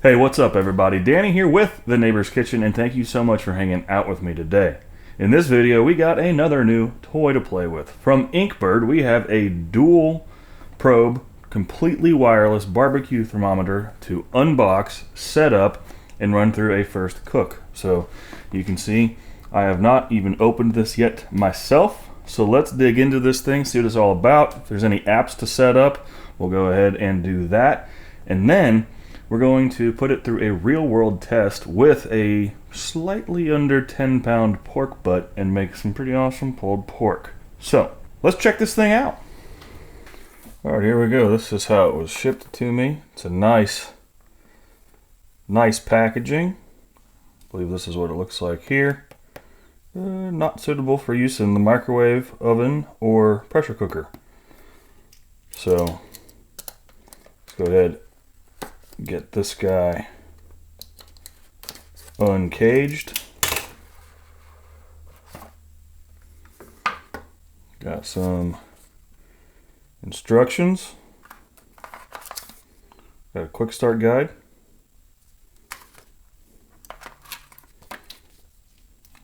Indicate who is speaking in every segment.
Speaker 1: Hey, what's up everybody? Danny here with The Neighbor's Kitchen, and thank you so much for hanging out with me today. In this video, we got another new toy to play with. From Inkbird, we have a dual probe, completely wireless barbecue thermometer to unbox, set up, and run through a first cook. So you can see I have not even opened this yet myself. So let's dig into this thing, see what it's all about. If there's any apps to set up, we'll go ahead and do that. And then we're going to put it through a real-world test with a slightly under 10-pound pork butt and make some pretty awesome pulled pork. So let's check this thing out. All right, here we go. This is how it was shipped to me. It's a nice packaging. I believe this is what it looks like here. Not suitable for use in the microwave, oven, or pressure cooker. So let's go ahead and get this guy uncaged. Got some instructions. Got a quick start guide.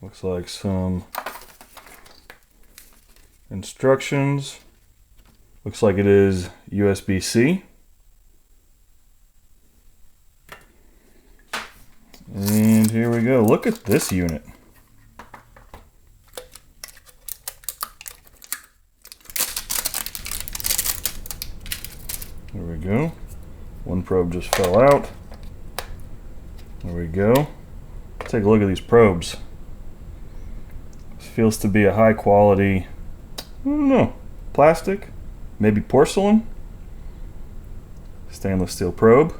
Speaker 1: Looks like some instructions. Looks like it is USB-C. And here we go. Look at this unit. There we go. One probe just fell out. There we go. Take a look at these probes. This feels to be a high quality, I don't know, plastic, maybe porcelain, stainless steel probe.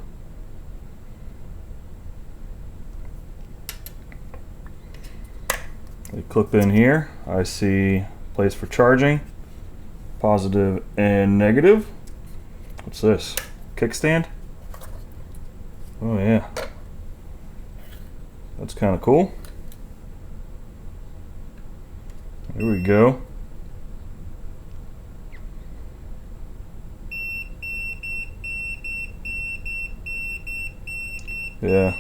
Speaker 1: They clip in here. I see place for charging, positive and negative. What's this? Kickstand? Oh yeah. That's kind of cool. Here we go. Yeah.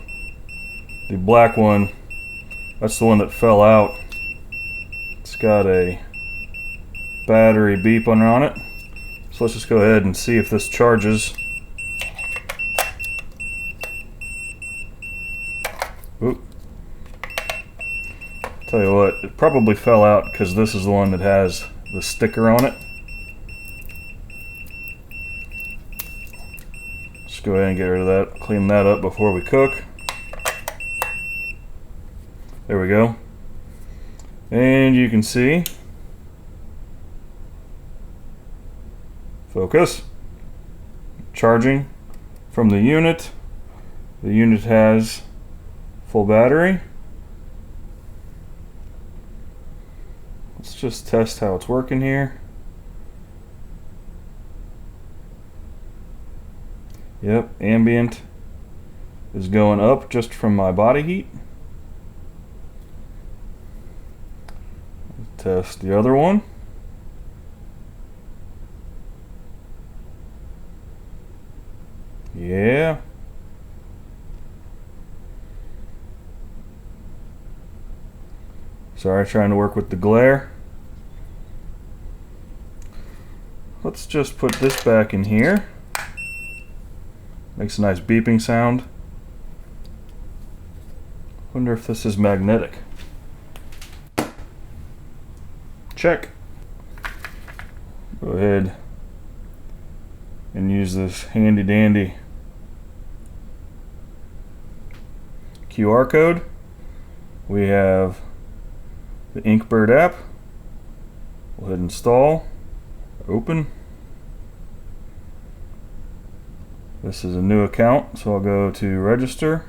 Speaker 1: The black one, that's the one that fell out. It's got a battery beep on it. So let's just go ahead and see if this charges. Oop. Tell you what, it probably fell out because this is the one that has the sticker on it. Let's go ahead and get rid of that, clean that up before we cook. There we go. And you can see, focus, charging from the unit. The unit has full battery. Let's just test how it's working here. Yep, ambient is going up just from my body heat. Test the other one. Yeah. Sorry, trying to work with the glare. Let's just put this back in here. Makes a nice beeping sound. Wonder if this is magnetic. Check. Go ahead and use this handy dandy QR code. We have the Inkbird app. We'll hit install, open. This is a new account, so I'll go to register.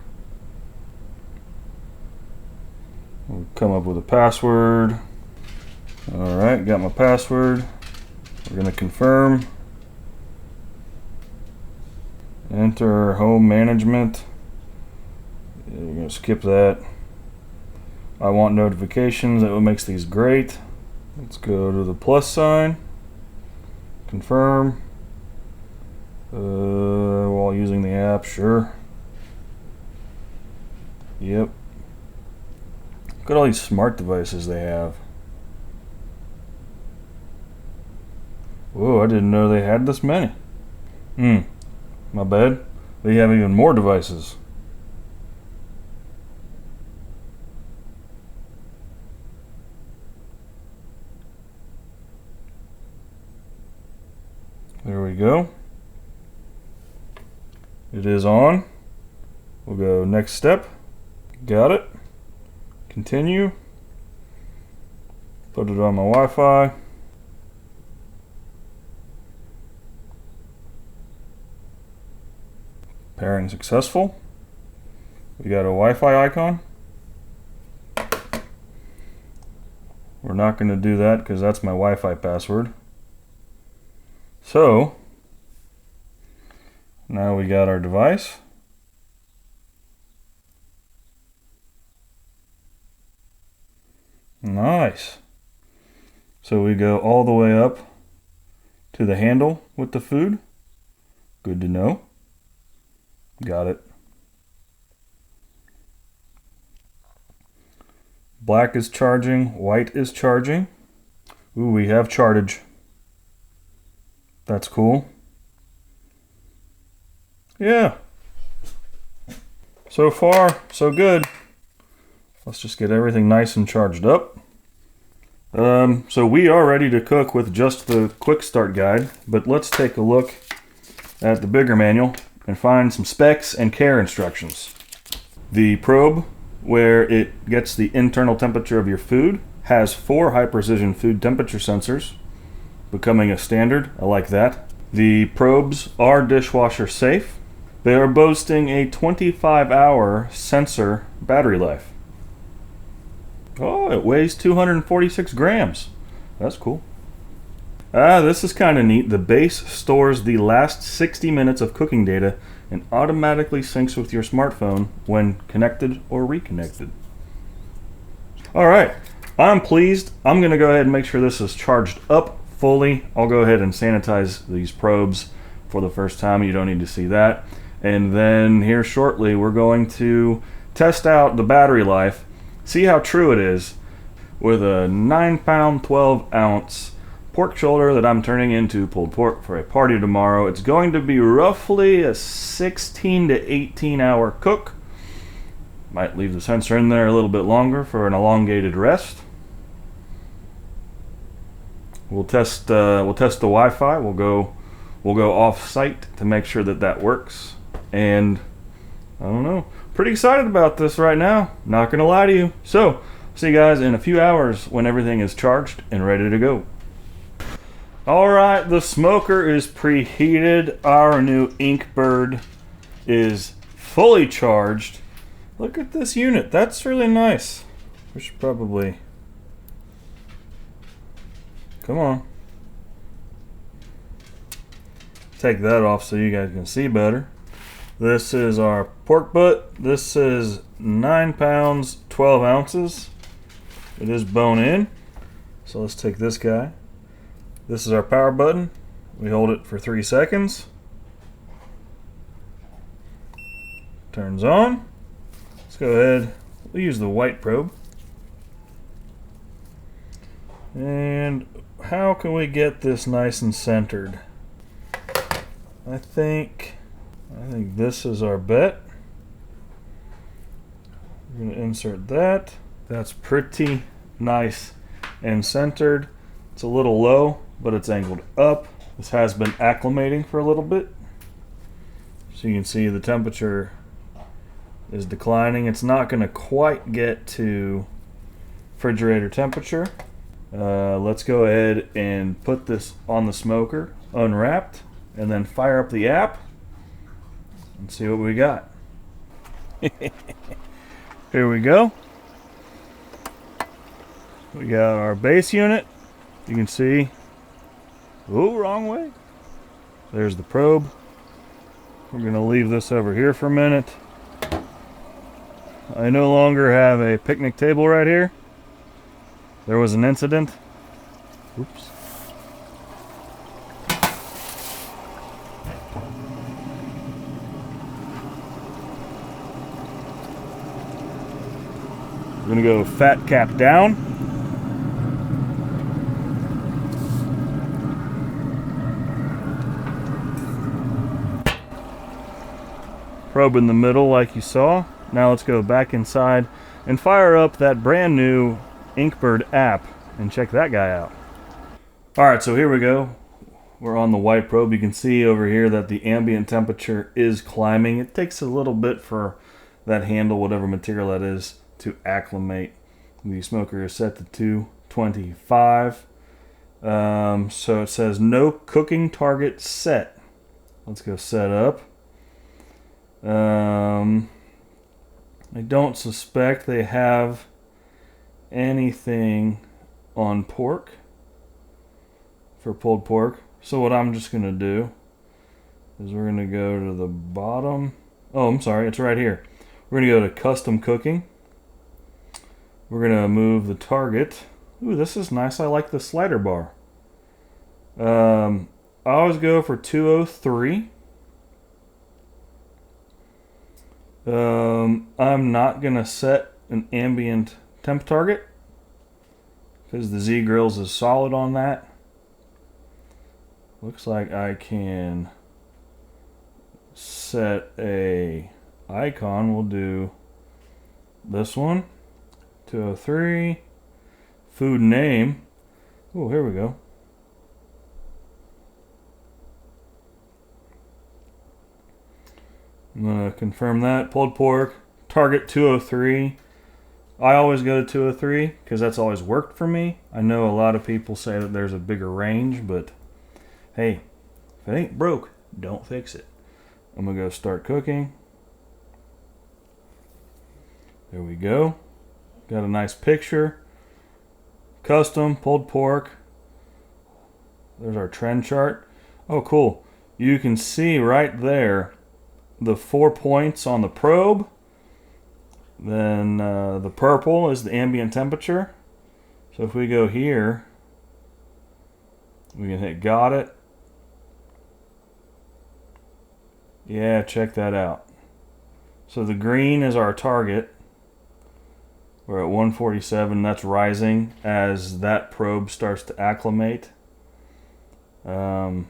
Speaker 1: We'll come up with a password. Alright, got my password. We're going to confirm. Enter home management. Yeah, we're going to skip that. I want notifications. That what makes these great. Let's go to the plus sign. Confirm. While using the app, sure. Yep. Look at all these smart devices they have. Whoa, I didn't know they had this many. My bad. They have even more devices. There we go. It is on. We'll go next step. Got it. Continue. Put it on my Wi-Fi. Pairing successful. We got a Wi-Fi icon. We're not going to do that because that's my Wi-Fi password. So, now we got our device. Nice. So we go all the way up to the handle with the food. Good to know. Got it. Black is charging, white is charging. Ooh, we have chartage. That's cool. Yeah. So far, so good. Let's just get everything nice and charged up. So we are ready to cook with just the quick start guide, but let's take a look at the bigger manual and find some specs and care instructions. The probe, where it gets the internal temperature of your food, has 4 high precision food temperature sensors, becoming a standard. I like that. The probes are dishwasher safe. They are boasting a 25-hour sensor battery life. Oh, it weighs 246 grams. That's cool. This is kind of neat. The base stores the last 60 minutes of cooking data and automatically syncs with your smartphone when connected or reconnected. Alright, I'm pleased. I'm going to go ahead and make sure this is charged up fully. I'll go ahead and sanitize these probes for the first time. You don't need to see that. And then here shortly we're going to test out the battery life, see how true it is with a 9-pound, 12-ounce pork shoulder that I'm turning into pulled pork for a party tomorrow. It's going to be roughly a 16 to 18 hour cook. Might leave the sensor in there a little bit longer for an elongated rest. We'll test the Wi-Fi. We'll go off-site to make sure that that works. And I don't know, pretty excited about this right now. Not gonna lie to you. So see you guys in a few hours when everything is charged and ready to go. Alright, the smoker is preheated. Our new Inkbird is fully charged. Look at this unit. That's really nice. We should probably... Come on. Take that off so you guys can see better. This is our pork butt. This is 9 pounds, 12 ounces. It is bone in. So let's take this guy. This is our power button. We hold it for 3 seconds. Turns on. Let's go ahead. We'll use the white probe. And how can we get this nice and centered? I think this is our bet. We're going to insert that. That's pretty nice and centered. It's a little low, but it's angled up. This has been acclimating for a little bit. So you can see the temperature is declining. It's not going to quite get to refrigerator temperature. Let's go ahead and put this on the smoker, unwrapped, and then fire up the app and see what we got. Here we go. We got our base unit. You can see, oh, wrong way. There's the probe. We're going to leave this over here for a minute. I no longer have a picnic table right here. There was an incident. Oops. We're gonna go fat cap down. Probe in the middle like you saw. Now let's go back inside and fire up that brand new Inkbird app and check that guy out. Alright, so here we go. We're on the white probe. You can see over here that the ambient temperature is climbing. It takes a little bit for that handle, whatever material that is, to acclimate. The smoker is set to 225. So it says no cooking target set. Let's go set up. I don't suspect they have anything on pork for pulled pork. So what I'm just going to do is we're going to go to the bottom. Oh, I'm sorry, it's right here. We're going to go to custom cooking. We're going to move the target. Ooh, this is nice. I like the slider bar. I always go for 203. I'm not going to set an ambient temp target because the Z Grills is solid on that. Looks like I can set a icon. We'll do this one. 203. Food name. Oh, here we go. I'm going to confirm that. Pulled pork. Target 203. I always go to 203 because that's always worked for me. I know a lot of people say that there's a bigger range, but hey, if it ain't broke, don't fix it. I'm going to go start cooking. There we go. Got a nice picture. Custom, pulled pork. There's our trend chart. Oh, cool. You can see right there the 4 points on the probe. Then the purple is the ambient temperature. So if we go here, we can hit got it. Yeah, check that out. So the green is our target. We're at 147. That's rising as that probe starts to acclimate. Okay,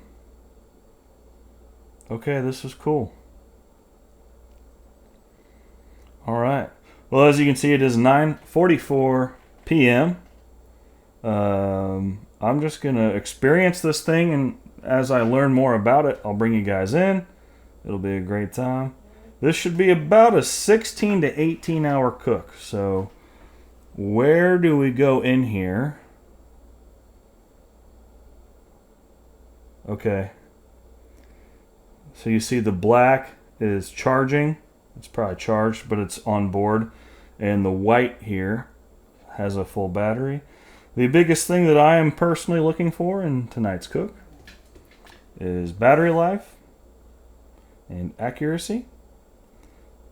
Speaker 1: this is cool. All right. Well, as you can see, it is 9:44 p.m. I'm just going to experience this thing, and as I learn more about it, I'll bring you guys in. It'll be a great time. This should be about a 16 to 18 hour cook. So where do we go in here? Okay. So you see the black is charging. It's probably charged, but it's on board. And the white here has a full battery. The biggest thing that I am personally looking for in tonight's cook is battery life and accuracy.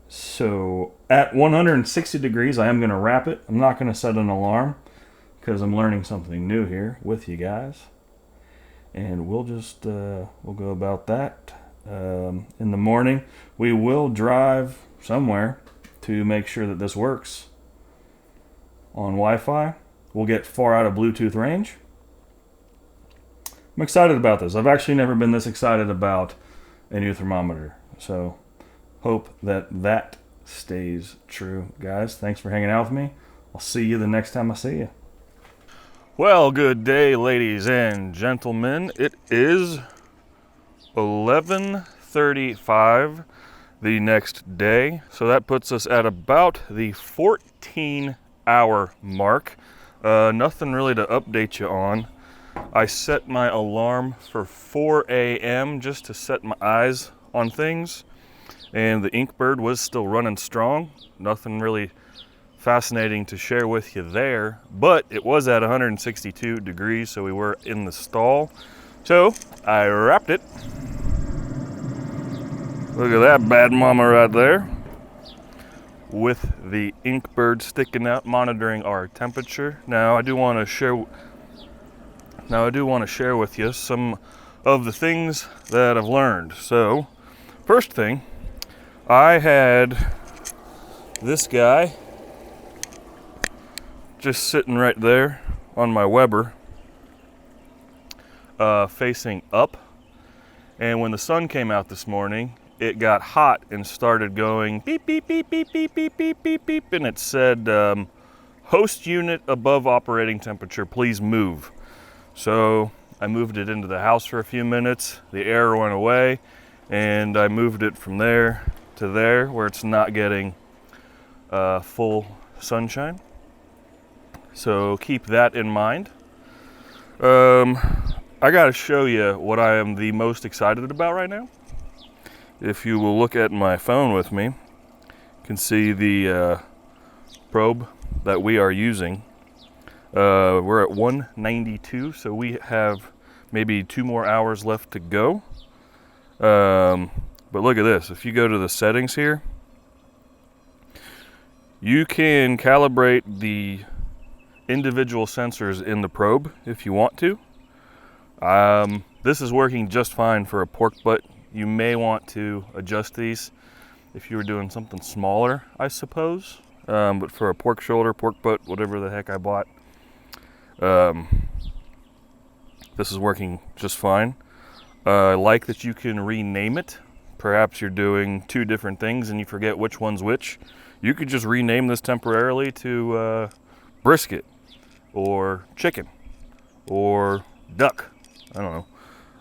Speaker 1: So at 160 degrees, I am going to wrap it. I'm not going to set an alarm because I'm learning something new here with you guys. And we'll just, we'll go about that. In the morning, we will drive somewhere to make sure that this works on Wi-Fi. We'll get far out of Bluetooth range. I'm excited about this. I've actually never been this excited about a new thermometer. So hope that that stays true. Guys, thanks for hanging out with me. I'll see you the next time I see you. Well, good day, ladies and gentlemen. It is 11:35 the next day. So that puts us at about the 14-hour mark. Nothing really to update you on. I set my alarm for 4 a.m. just to set my eyes on things. And the Inkbird was still running strong. Nothing really fascinating to share with you there. But it was at 162 degrees, so we were in the stall. So I wrapped it. Look at that bad mama right there. With the Inkbird sticking out, monitoring our temperature. Now I do want to share with you some of the things that I've learned. So, first thing, I had this guy just sitting right there on my Weber, facing up. And when the sun came out this morning, it got hot and started going beep, beep, beep, beep, beep, beep, beep, beep, beep. And it said, host unit above operating temperature, please move. So I moved it into the house for a few minutes. The air went away, and I moved it from there to there where it's not getting full sunshine. So keep that in mind. I gotta show you what I am the most excited about right now. If you will look at my phone with me, you can see the probe that we are using. We're at 192, so we have maybe 2 more hours left to go. But look at this. If you go to the settings here, you can calibrate the individual sensors in the probe if you want to. This is working just fine for a pork butt. You may want to adjust these if you were doing something smaller, I suppose. But for a pork shoulder, pork butt, whatever the heck I bought, this is working just fine. I like that you can rename it. Perhaps you're doing 2 different things and you forget which one's which. You could just rename this temporarily to brisket or chicken or duck. I don't know.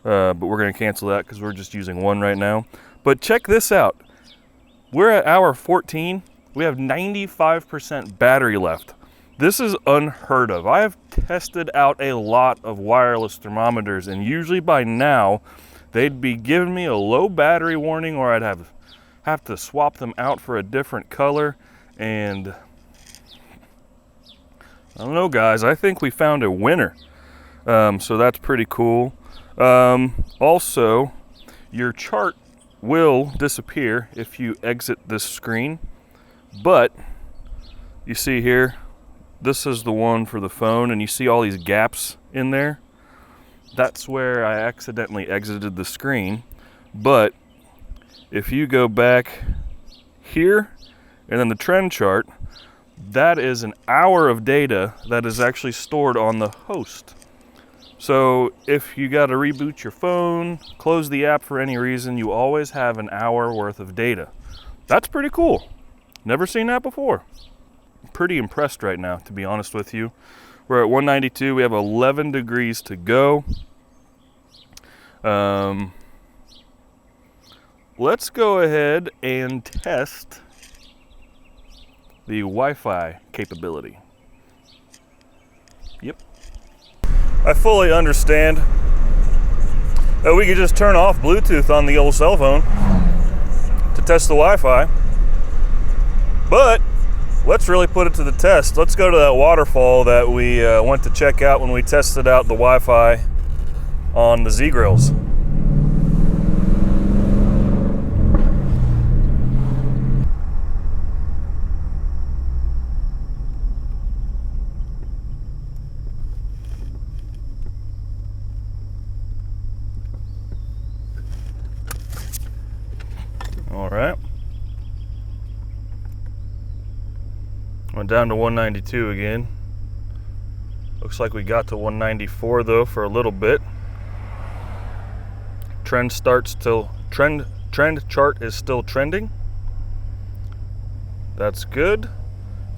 Speaker 1: But we're going to cancel that because we're just using one right now. But check this out. We're at hour 14. We have 95% battery left. This is unheard of. I have tested out a lot of wireless thermometers, and usually by now they'd be giving me a low battery warning, or I'd have to swap them out for a different color. And I don't know, guys, I think we found a winner. So that's pretty cool. Also, your chart will disappear if you exit this screen, but you see here, this is the one for the phone, and you see all these gaps in there. That's where I accidentally exited the screen. But if you go back here and then the trend chart, that is an hour of data that is actually stored on the host. So if you got to reboot your phone, close the app for any reason, you always have an hour worth of data. That's pretty cool. Never seen that before. I'm pretty impressed right now, to be honest with you. We're at 192. We have 11 degrees to go. Let's go ahead and test the Wi-Fi capability. Yep. I fully understand that we could just turn off Bluetooth on the old cell phone to test the Wi-Fi, but let's really put it to the test. Let's go to that waterfall that we went to check out when we tested out the Wi-Fi on the Z-Grills. All right. Went down to 192 again. Looks like we got to 194 though for a little bit. Trend chart is still trending. That's good.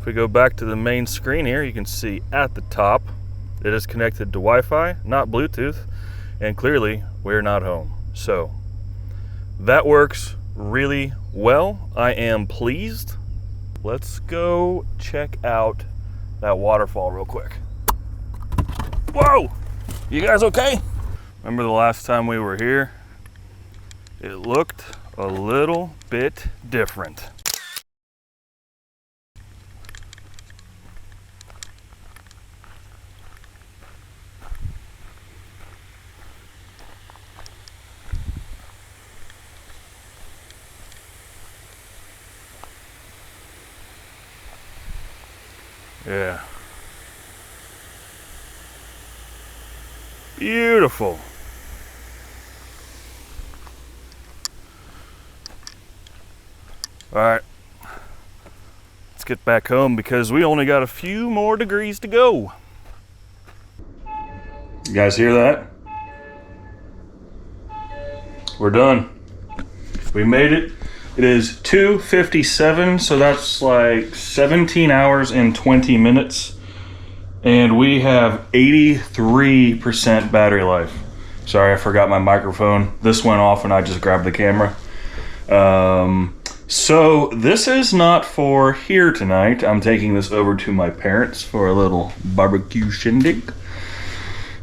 Speaker 1: If we go back to the main screen here, you can see at the top it is connected to Wi-Fi, not Bluetooth, and clearly we're not home. So that works really well. I am pleased. Let's go check out that waterfall real quick. Whoa! You guys okay? Remember the last time we were here? It looked a little bit different. Yeah. Beautiful. All right. Let's get back home because we only got a few more degrees to go. You guys hear that? We're done. We made it. It is 2:57, so that's like 17 hours and 20 minutes. And we have 83% battery life. Sorry, I forgot my microphone. This went off and I just grabbed the camera. So this is not for here tonight. I'm taking this over to my parents for a little barbecue shindig.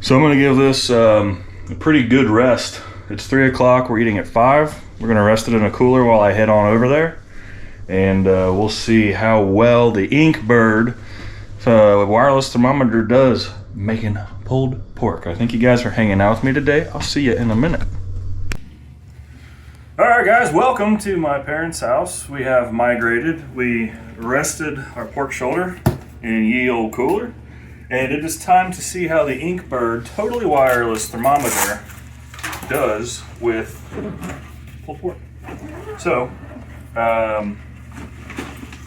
Speaker 1: So I'm gonna give this a pretty good rest. It's 3 o'clock, we're eating at 5. We're gonna rest it in a cooler while I head on over there. And we'll see how well the Inkbird wireless thermometer does making pulled pork. I think you guys are hanging out with me today. I'll see you in a minute. All right, guys, welcome to my parents' house. We have migrated. We rested our pork shoulder in ye old cooler, and it is time to see how the Inkbird totally wireless thermometer does with pulled pork. So,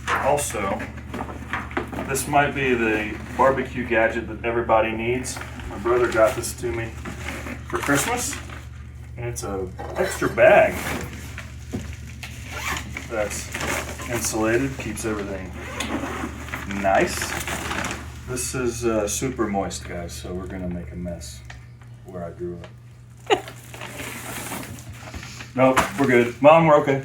Speaker 1: also, this might be the barbecue gadget that everybody needs. My brother got this to me for Christmas. And it's an extra bag that's insulated, keeps everything nice. This is super moist, guys, so we're gonna make a mess where I grew up. Nope, we're good. Mom, we're okay.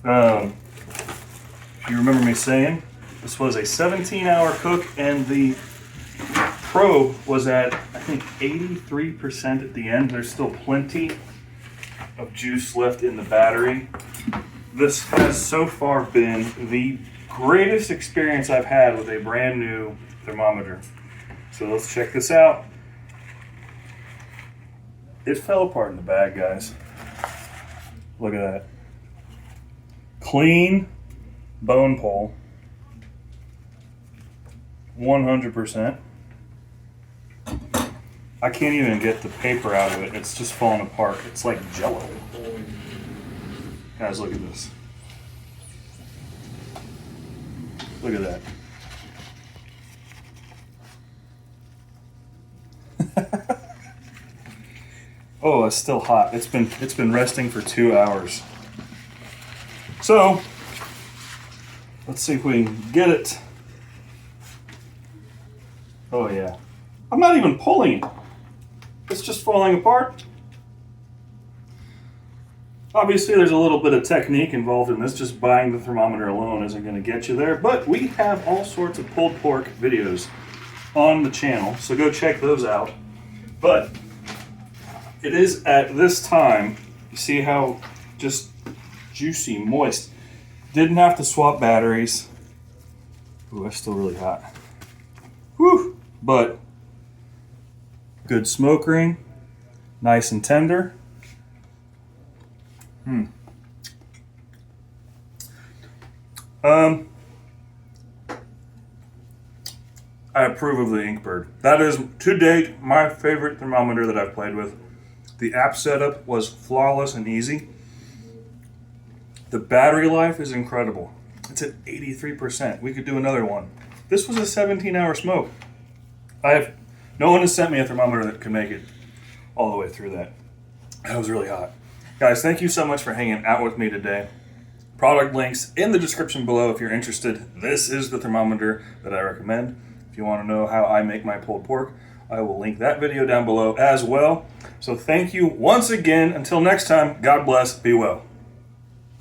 Speaker 1: If you remember me saying, this was a 17-hour cook, and the probe was at, I think, 83% at the end. There's still plenty of juice left in the battery. This has so far been the greatest experience I've had with a brand new thermometer. So let's check this out. It fell apart in the bag, guys. Look at that. Clean bone pole. 100%. I can't even get the paper out of it. It's just falling apart. It's like Jello. Guys, look at this. Look at that. Oh, it's still hot. It's been resting for 2 hours. So, let's see if we can get it. Oh yeah. I'm not even pulling it. It's just falling apart. Obviously, there's a little bit of technique involved in this. Just buying the thermometer alone isn't going to get you there. But we have all sorts of pulled pork videos on the channel, so go check those out. But it is at this time, you see how just juicy, moist. Didn't have to swap batteries. Ooh, that's still really hot. Whew! But good smoke ring, nice and tender. I approve of the Inkbird. That is, to date, my favorite thermometer that I've played with. The app setup was flawless and easy. The battery life is incredible. It's at 83%. We could do another one. This was a 17-hour smoke. No one has sent me a thermometer that can make it all the way through that. That was really hot. Guys, thank you so much for hanging out with me today. Product links in the description below if you're interested. This is the thermometer that I recommend. If you want to know how I make my pulled pork, I will link that video down below as well. So thank you once again. Until next time, God bless, be well.